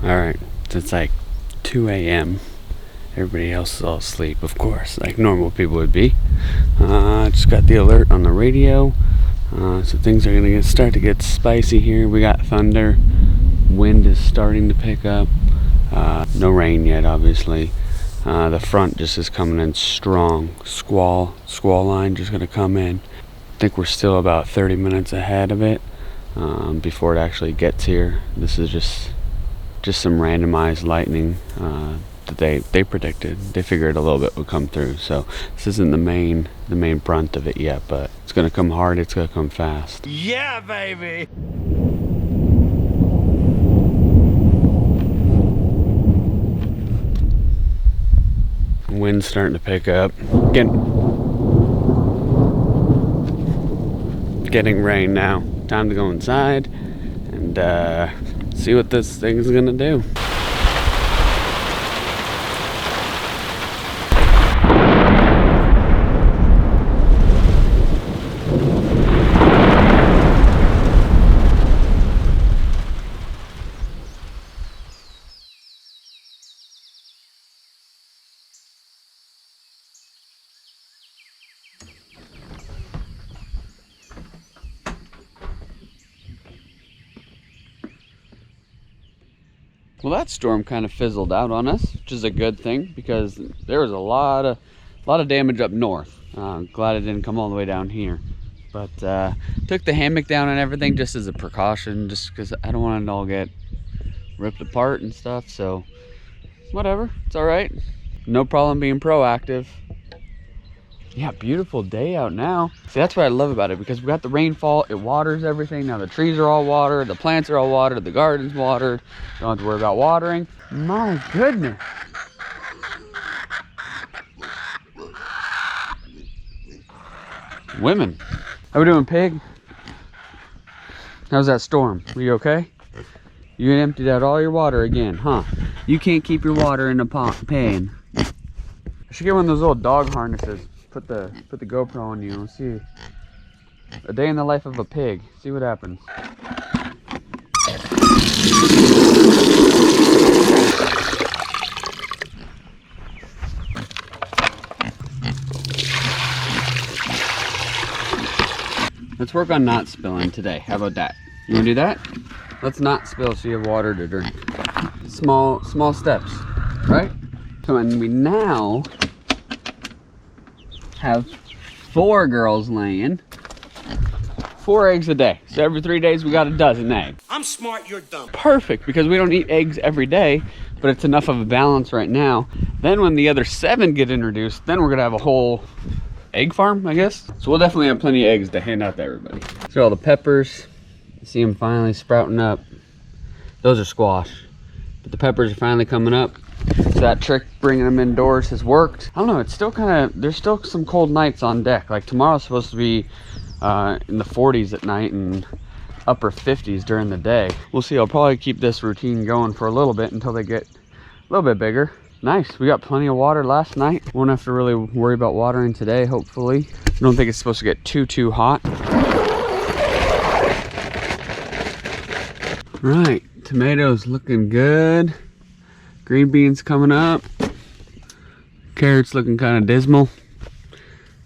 Alright, so it's like 2 a.m. Everybody else is all asleep, of course, like normal people would be. Just got the alert on the radio. So things are going to start to get spicy here. We got thunder. Wind is starting to pick up. No rain yet, obviously. The front just is coming in strong. Squall line just going to come in. I think we're still about 30 minutes ahead of it before it actually gets here. This is just some randomized lightning that they predicted. They figured a little bit would come through. So this isn't the main brunt of it yet, but it's gonna come hard. It's gonna come fast. Yeah, baby. Wind's starting to pick up. Getting rain now. Time to go inside and see what this thing's gonna do. Well, that storm kind of fizzled out on us, which is a good thing because there was a lot of damage up north. Glad it didn't come all the way down here, but took the hammock down and everything just as a precaution, just because I don't want it to all get ripped apart and stuff. So whatever, it's all right. No problem being proactive. Yeah, beautiful day out now. See, that's what I love about it, because we got the rainfall, it waters everything. Now the trees are all watered, the plants are all watered, the garden's watered. Don't have to worry about watering. My goodness. Women. How we doing, pig? How's that storm? Are you okay? You emptied out all your water again, huh? You can't keep your water in a pan. I should get one of those little dog harnesses. Put the GoPro on you and see a day in the life of a pig. See what happens. Let's work on not spilling today. How about that? You wanna do that? Let's not spill so you have water to drink. Small steps, right? So, and we now have 4 girls laying 4 eggs a day. So every 3 days we got a dozen eggs. I'm smart, you're dumb. Perfect, because we don't eat eggs every day, but it's enough of a balance right now. Then when the other 7 get introduced, then we're gonna have a whole egg farm, I guess. So we'll definitely have plenty of eggs to hand out to everybody. So all the peppers, you see them finally sprouting up. Those are squash, but the peppers are finally coming up. So that trick bringing them indoors has worked. I don't know, it's still kind of, there's still some cold nights on deck. Like tomorrow's supposed to be in the 40s at night and upper 50s during the day. We'll see. I'll probably keep this routine going for a little bit until they get a little bit bigger. Nice, we got plenty of water last night. Won't have to really worry about watering today, hopefully. I don't think it's supposed to get too hot. Right, tomatoes looking good. Green beans coming up. Carrots looking kind of dismal.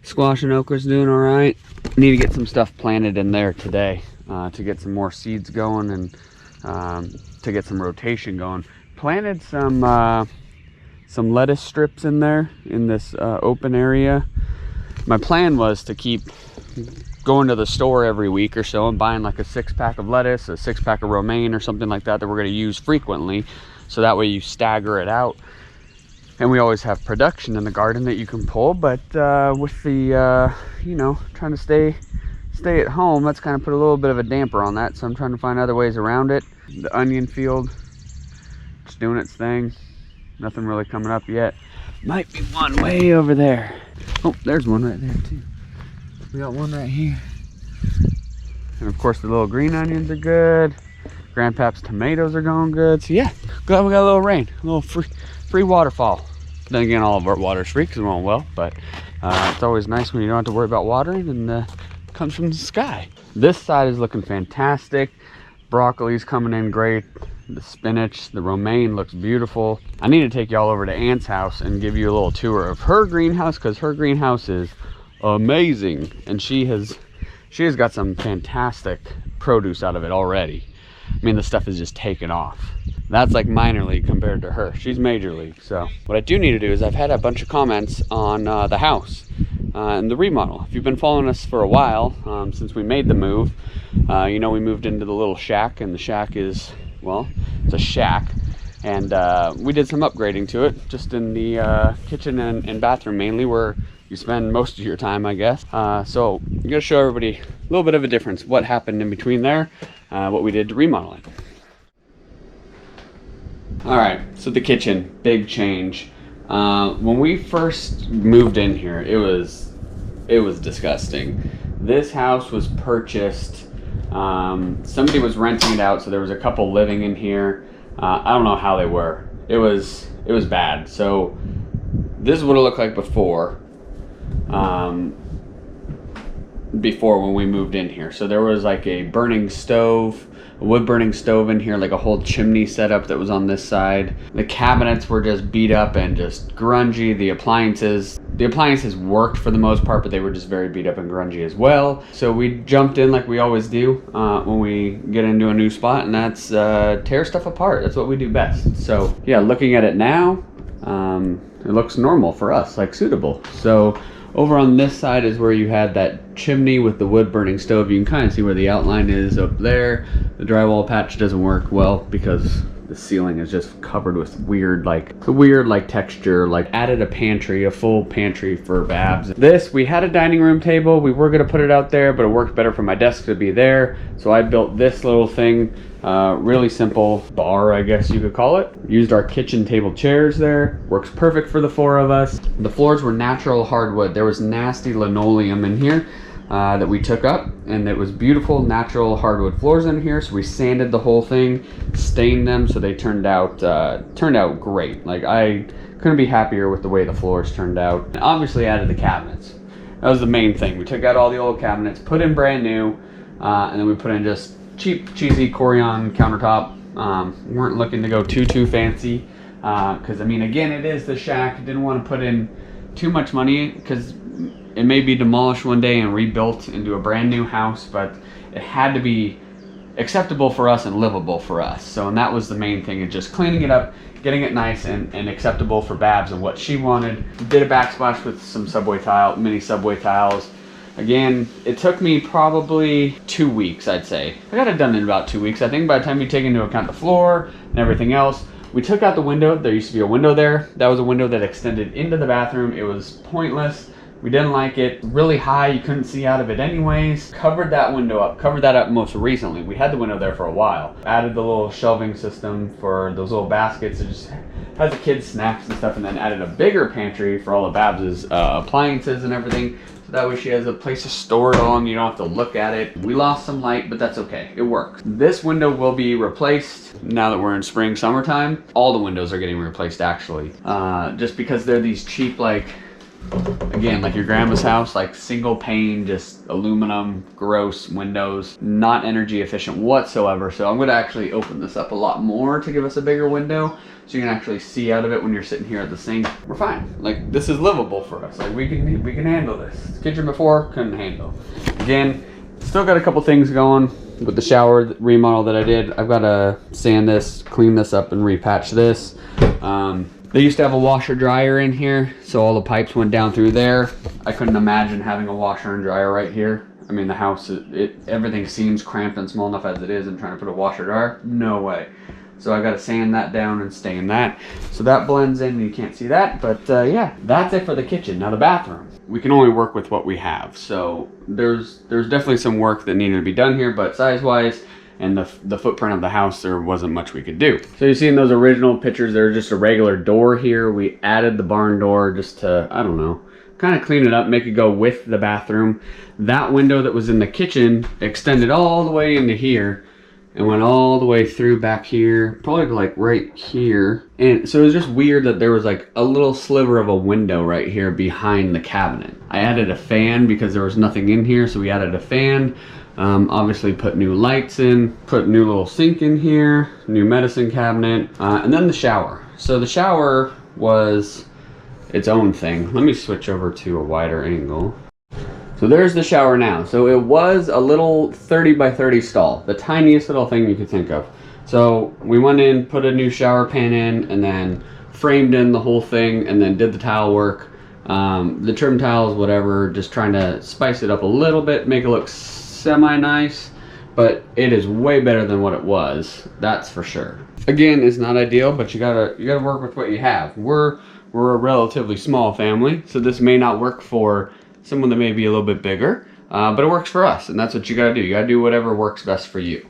Squash and okra's doing all right. Need to get some stuff planted in there today to get some more seeds going and to get some rotation going. Planted some lettuce strips in there in this open area. My plan was to keep going to the store every week or so and buying like a 6-pack of lettuce, a 6-pack of romaine or something like that we're going to use frequently. So that way you stagger it out. And we always have production in the garden that you can pull. But with the, you know, trying to stay at home, that's kind of put a little bit of a damper on that. So I'm trying to find other ways around it. The onion field, just doing its thing. Nothing really coming up yet. Might be one way over there. Oh, there's one right there too. We got one right here. And of course the little green onions are good. Grandpap's tomatoes are going good. So yeah, glad we got a little rain, a little free waterfall. Then again, all of our water's free because we're on well, but it's always nice when you don't have to worry about watering and it comes from the sky. This side is looking fantastic. Broccoli's coming in great. the spinach, the romaine looks beautiful. I need to take y'all over to Aunt's house and give you a little tour of her greenhouse, because her greenhouse is amazing, and she has got some fantastic produce out of it already. I mean, the stuff is just taken off. That's like minor league compared to her. She's major league. So what I do need to do is, I've had a bunch of comments on the house and the remodel. If you've been following us for a while, since we made the move, you know, we moved into the little shack, and the shack is, well, it's a shack. And we did some upgrading to it, just in the kitchen and bathroom mainly, where you spend most of your time, I guess. So I'm gonna show everybody a little bit of a difference, what happened in between there, what we did to remodel it. All right, so the kitchen, big change. When we first moved in here, it was disgusting. This house was purchased, somebody was renting it out, so there was a couple living in here. I don't know how they were. It was bad. So this is what it looked like before. Before when we moved in here. So there was like a burning stove, a wood burning stove in here, like a whole chimney setup that was on this side. The cabinets were just beat up and just grungy. The appliances worked for the most part, but they were just very beat up and grungy as well. So we jumped in like we always do when we get into a new spot, and that's tear stuff apart. That's what we do best. So yeah, looking at it now, it looks normal for us, like suitable. So over on this side is where you had that chimney with the wood burning stove. You can kind of see where the outline is up there. The drywall patch doesn't work well because the ceiling is just covered with weird texture. Like, added a pantry, a full pantry for Babs. This, we had a dining room table. We were gonna put it out there, but it worked better for my desk to be there. So I built this little thing, really simple bar, I guess you could call it. Used our kitchen table chairs there. Works perfect for the 4 of us. The floors were natural hardwood. There was nasty linoleum in here that we took up, and it was beautiful natural hardwood floors in here. So we sanded the whole thing, stained them, so they turned out great. Like, I couldn't be happier with the way the floors turned out. And obviously added the cabinets. That was the main thing. We took out all the old cabinets, put in brand new, and then we put in just cheap, cheesy Corian countertop. We weren't looking to go too fancy, because I mean, again, it is the shack. Didn't want to put in too much money because it may be demolished one day and rebuilt into a brand new house, but it had to be acceptable for us and livable for us. So, and that was the main thing, is just cleaning it up, getting it nice and acceptable for Babs and what she wanted. Did a backsplash with some mini subway tiles. Again, it took me probably 2 weeks, I'd say. I got it done in about 2 weeks. I think by the time you take into account the floor and everything else. We took out the window. There used to be a window there. That was a window that extended into the bathroom. It was pointless. We didn't like it. Really high, you couldn't see out of it anyways. Covered that window up. Covered that up most recently. We had the window there for a while. Added the little shelving system for those little baskets. It just had the kids' snacks and stuff, and then added a bigger pantry for all of Babs's appliances and everything. So that way she has a place to store it all and you don't have to look at it. We lost some light, but that's okay. It works. This window will be replaced now that we're in spring, summertime. All the windows are getting replaced, actually. Just because they're these cheap, like, again, like your grandma's house, like single pane, just aluminum, gross windows, not energy efficient whatsoever. So I'm gonna actually open this up a lot more to give us a bigger window, so you can actually see out of it when you're sitting here at the sink. We're fine. Like, this is livable for us. Like, we can handle this. Kitchen before, couldn't handle. Again, still got a couple things going with the shower remodel that I did. I've got to sand this, clean this up, and repatch this. They used to have a washer dryer in here, so all the pipes went down through there. I couldn't imagine having a washer and dryer right here. I mean, the house, everything seems cramped and small enough as it is, and trying to put a washer dryer, no way. So I got to sand that down and stain that. So that blends in, and you can't see that, but yeah, that's it for the kitchen. Now the bathroom. We can only work with what we have. So there's definitely some work that needed to be done here, but size-wise, and the footprint of the house, there wasn't much we could do. So you see in those original pictures, there's just a regular door here. We added the barn door just to, I don't know, kind of clean it up, make it go with the bathroom. That window that was in the kitchen extended all the way into here and went all the way through back here, probably like right here. And so it was just weird that there was like a little sliver of a window right here behind the cabinet. I added a fan because there was nothing in here, so we added a fan. Obviously put new lights in, put new little sink in here, new medicine cabinet, and then the shower. So the shower was its own thing. Let me switch over to a wider angle. So there's the shower now. So it was a little 30 by 30 stall, the tiniest little thing you could think of. So we went in, put a new shower pan in, and then framed in the whole thing, and then did the tile work. The trim tiles, whatever, just trying to spice it up a little bit, make it look semi-nice, but it is way better than what it was, that's for sure. Again, it's not ideal, but you gotta work with what you have. We're a relatively small family, so this may not work for someone that may be a little bit bigger, but it works for us, and that's what you gotta do. You gotta do whatever works best for you.